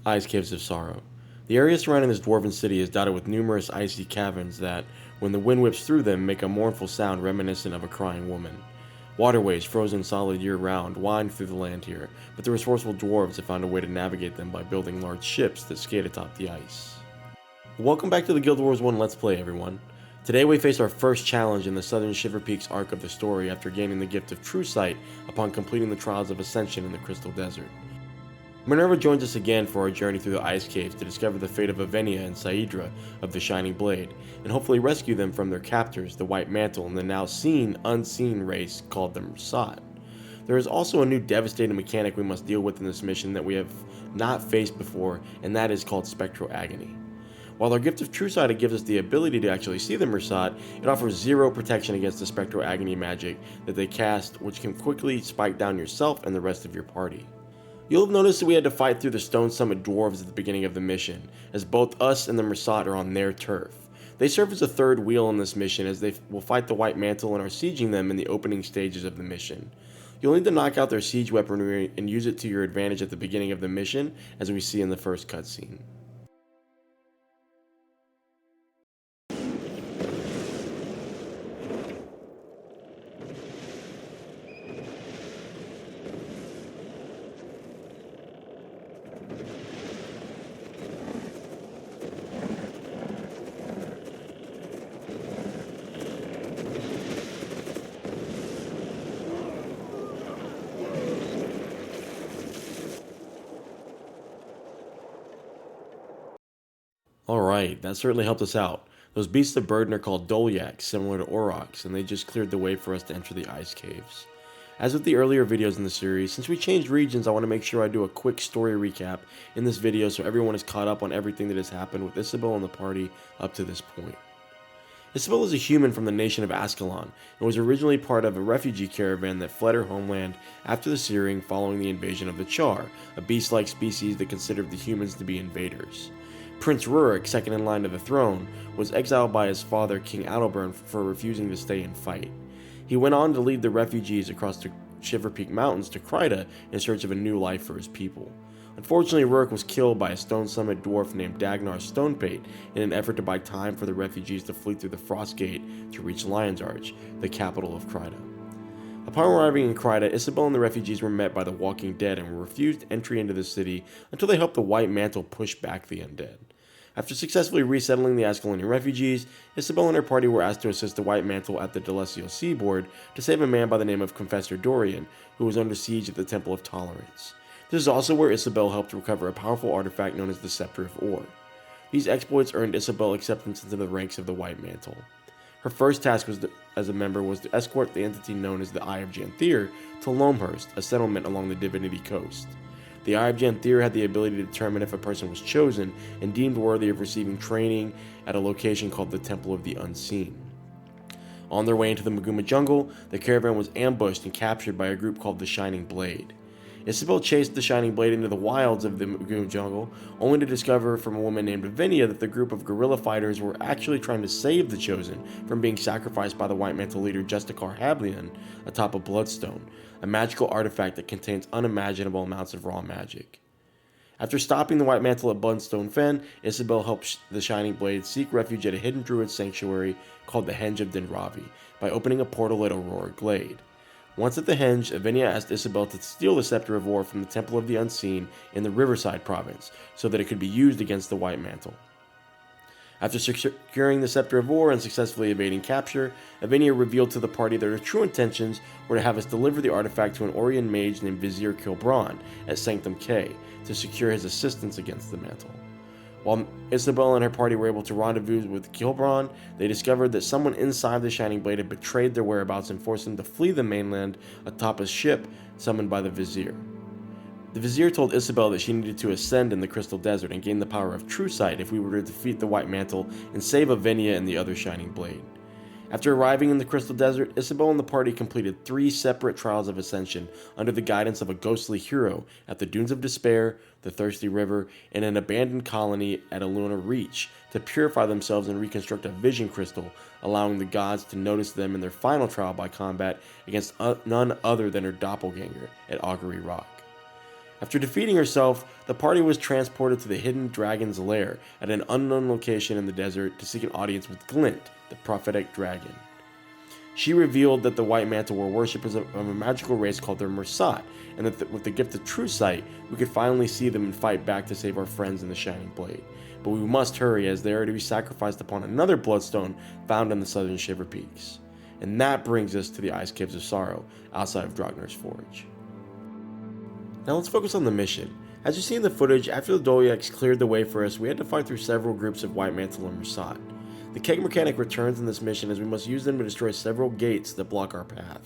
Ice Caves of Sorrow. The area surrounding this dwarven city is dotted with numerous icy caverns that, when the wind whips through them, make a mournful sound reminiscent of a crying woman. Waterways, frozen solid year-round, wind through the land here, but the resourceful dwarves have found a way to navigate them by building large ships that skate atop the ice. Welcome back to the Guild Wars 1 Let's Play, everyone. Today we face our first challenge in the Southern Shiverpeaks arc of the story after gaining the gift of True Sight upon completing the Trials of Ascension in the Crystal Desert. Minerva joins us again for our journey through the ice caves to discover the fate of Evennia and Saidra of the Shining Blade, and hopefully rescue them from their captors, the White Mantle, and the now unseen race called the Mursaat. There is also a new devastating mechanic we must deal with in this mission that we have not faced before, and that is called Spectral Agony. While our gift of True Sight gives us the ability to actually see the Mursaat, it offers zero protection against the Spectral Agony magic that they cast, which can quickly spike down yourself and the rest of your party. You'll have noticed that we had to fight through the Stone Summit dwarves at the beginning of the mission, as both us and the Mursaat are on their turf. They serve as a third wheel in this mission, as they will fight the White Mantle and are sieging them in the opening stages of the mission. You'll need to knock out their siege weaponry and use it to your advantage at the beginning of the mission, as we see in the first cutscene. Alright, that certainly helped us out. Those beasts of burden are called Dolyaks, similar to Aurochs, and they just cleared the way for us to enter the ice caves. As with the earlier videos in the series, since we changed regions, I want to make sure I do a quick story recap in this video so everyone is caught up on everything that has happened with Isobel and the party up to this point. Isobel is a human from the nation of Ascalon, and was originally part of a refugee caravan that fled her homeland after the Searing following the invasion of the Char, a beast-like species that considered the humans to be invaders. Prince Rurik, second in line to the throne, was exiled by his father King Adalbern for refusing to stay and fight. He went on to lead the refugees across the Shiverpeak Mountains to Kryta in search of a new life for his people. Unfortunately, Rurik was killed by a Stone Summit dwarf named Dagnar Stonepate in an effort to buy time for the refugees to flee through the Frost Gate to reach Lion's Arch, the capital of Kryta. Upon arriving in Kryta, Isobel and the refugees were met by the Walking Dead and were refused entry into the city until they helped the White Mantle push back the undead. After successfully resettling the Ascalonian refugees, Isobel and her party were asked to assist the White Mantle at the Delicial seaboard to save a man by the name of Confessor Dorian, who was under siege at the Temple of Tolerance. This is also where Isobel helped recover a powerful artifact known as the Scepter of Ore. These exploits earned Isobel acceptance into the ranks of the White Mantle. Her first task as a member was to escort the entity known as the Eye of Janthier to Loamhurst, a settlement along the Divinity Coast. The Eye of Janthier had the ability to determine if a person was chosen and deemed worthy of receiving training at a location called the Temple of the Unseen. On their way into the Maguma jungle, the caravan was ambushed and captured by a group called the Shining Blade. Isobel chased the Shining Blade into the wilds of the Maguma jungle, only to discover from a woman named Evennia that the group of guerrilla fighters were actually trying to save the Chosen from being sacrificed by the White Mantle leader Justicar Hablion atop a Bloodstone, a magical artifact that contains unimaginable amounts of raw magic. After stopping the White Mantle at Bloodstone Fen, Isobel helped the Shining Blade seek refuge at a hidden druid sanctuary called the Henge of Denravi by opening a portal at Aurora Glade. Once at the Henge, Evennia asked Isobel to steal the Scepter of Ore from the Temple of the Unseen in the Riverside province, so that it could be used against the White Mantle. After securing the Scepter of Ore and successfully evading capture, Evennia revealed to the party that her true intentions were to have us deliver the artifact to an Orion mage named Vizier Kilbran at Sanctum K to secure his assistance against the mantle. While Isobel and her party were able to rendezvous with Kilbran, they discovered that someone inside the Shining Blade had betrayed their whereabouts and forced them to flee the mainland atop a ship summoned by the Vizier. The Vizier told Isobel that she needed to ascend in the Crystal Desert and gain the power of True Sight if we were to defeat the White Mantle and save Evennia and the other Shining Blade. After arriving in the Crystal Desert, Isobel and the party completed 3 separate trials of ascension under the guidance of a ghostly hero at the Dunes of Despair, the Thirsty River, and an abandoned colony at Aluna Reach to purify themselves and reconstruct a vision crystal, allowing the gods to notice them in their final trial by combat against none other than her doppelganger at Augury Rock. After defeating herself, the party was transported to the hidden dragon's lair at an unknown location in the desert to seek an audience with Glint, the prophetic dragon. She revealed that the White Mantle were worshippers of a magical race called the Mursaat, and that with the gift of true sight, we could finally see them and fight back to save our friends in the Shining Blade. But we must hurry, as they are to be sacrificed upon another bloodstone found in the Southern Shiverpeaks. And that brings us to the Ice Caves of Sorrow, outside of Dragnar's Forge. Now let's focus on the mission. As you see in the footage, after the Dolyaks cleared the way for us, we had to fight through several groups of White Mantle and Mursaat. The keg mechanic returns in this mission as we must use them to destroy several gates that block our path.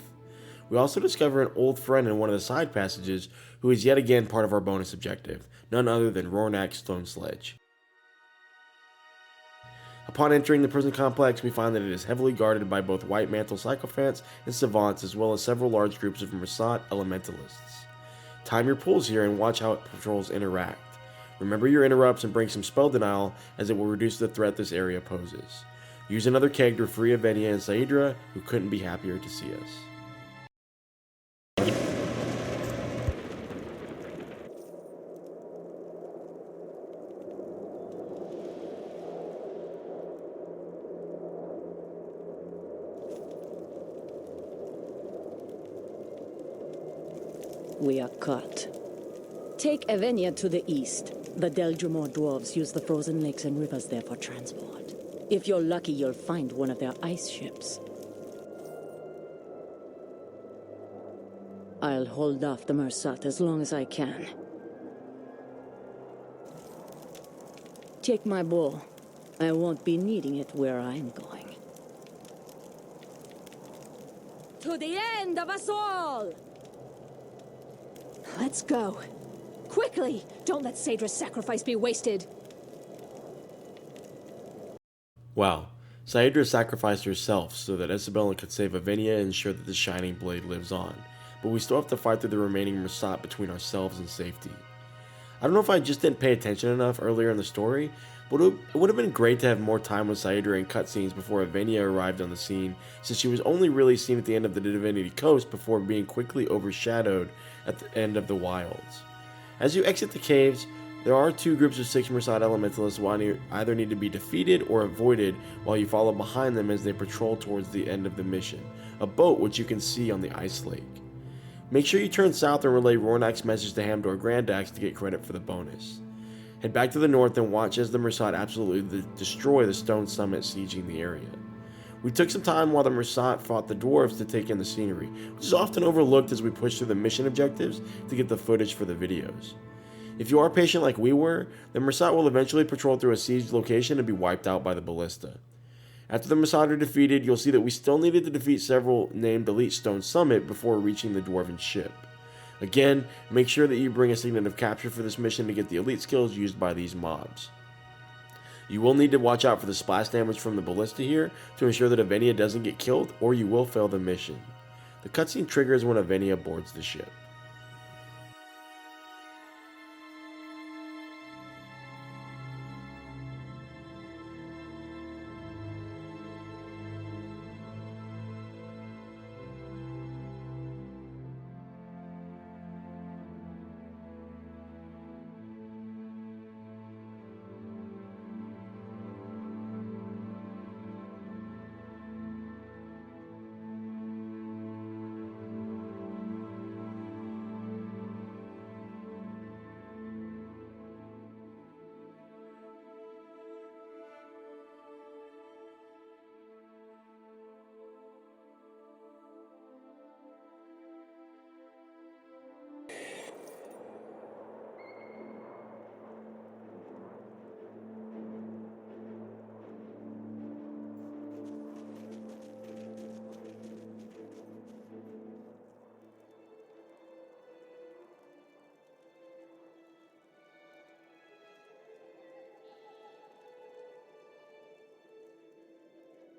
We also discover an old friend in one of the side passages who is yet again part of our bonus objective, none other than Rornak's Stone Sledge. Upon entering the prison complex, we find that it is heavily guarded by both White Mantle sycophants and savants, as well as several large groups of Mursaat elementalists. Time your pulls here and watch how patrols interact. Remember your interrupts and bring some spell denial, as it will reduce the threat this area poses. Use another keg to free Evennia and Saidra, who couldn't be happier to see us. We are caught. Take Evennia to the east. The Deldrimor dwarves use the frozen lakes and rivers there for transport. If you're lucky, you'll find one of their ice ships. I'll hold off the Mursaat as long as I can. Take my bow. I won't be needing it where I'm going. To the end of us all! Let's go. Quickly! Don't let Saidra's sacrifice be wasted. Wow, Saidra sacrificed herself so that Isobel could save Evennia and ensure that the Shining Blade lives on, but we still have to fight through the remaining Mursaat between ourselves and safety. I don't know if I just didn't pay attention enough earlier in the story, but it would have been great to have more time with Saidra in cutscenes before Evennia arrived on the scene, since she was only really seen at the end of the Divinity Coast before being quickly overshadowed at the end of the Wilds. As you exit the caves, there are two groups of 6 Mursaat elementalists who either need to be defeated or avoided while you follow behind them as they patrol towards the end of the mission, a boat which you can see on the ice lake. Make sure you turn south and relay Rornak's message to Hamdor Grandax to get credit for the bonus. Head back to the north and watch as the Mursaat absolutely destroy the stone summit sieging the area. We took some time while the Mursaat fought the dwarves to take in the scenery, which is often overlooked as we push through the mission objectives to get the footage for the videos. If you are patient like we were, the Mursaat will eventually patrol through a sieged location and be wiped out by the ballista. After the Mursaat are defeated, you'll see that we still needed to defeat several named Elite Stone Summit before reaching the Dwarven ship. Again, make sure that you bring a Signet of Capture for this mission to get the elite skills used by these mobs. You will need to watch out for the splash damage from the ballista here to ensure that Evennia doesn't get killed, or you will fail the mission. The cutscene triggers when Evennia boards the ship.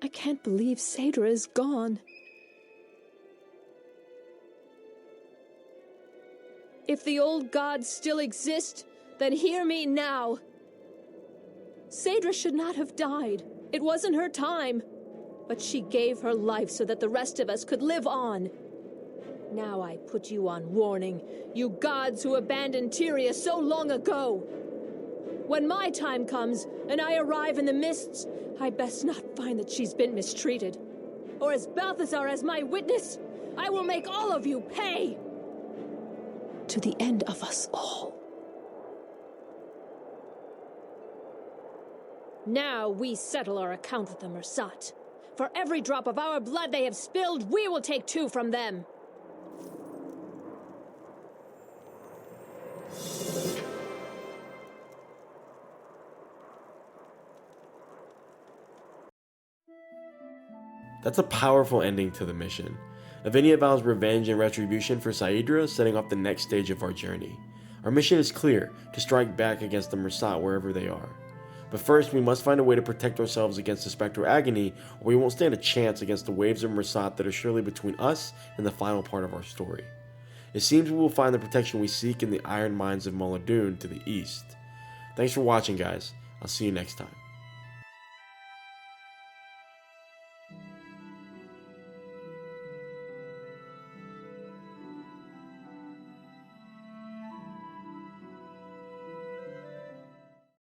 I can't believe Saidra is gone. If the old gods still exist, then hear me now. Saidra should not have died. It wasn't her time. But she gave her life so that the rest of us could live on. Now I put you on warning, you gods who abandoned Tyria so long ago. When my time comes, and I arrive in the mists, I best not find that she's been mistreated. Or as Balthazar as my witness, I will make all of you pay! To the end of us all. Now we settle our account with the Mursaat. For every drop of our blood they have spilled, we will take 2 from them. That's a powerful ending to the mission. Evennia vows revenge and retribution for Saidra, setting off the next stage of our journey. Our mission is clear, to strike back against the Mursaat wherever they are. But first, we must find a way to protect ourselves against the spectral agony, or we won't stand a chance against the waves of Mursaat that are surely between us and the final part of our story. It seems we will find the protection we seek in the iron mines of Mullidoon to the east. Thanks for watching, guys. I'll see you next time.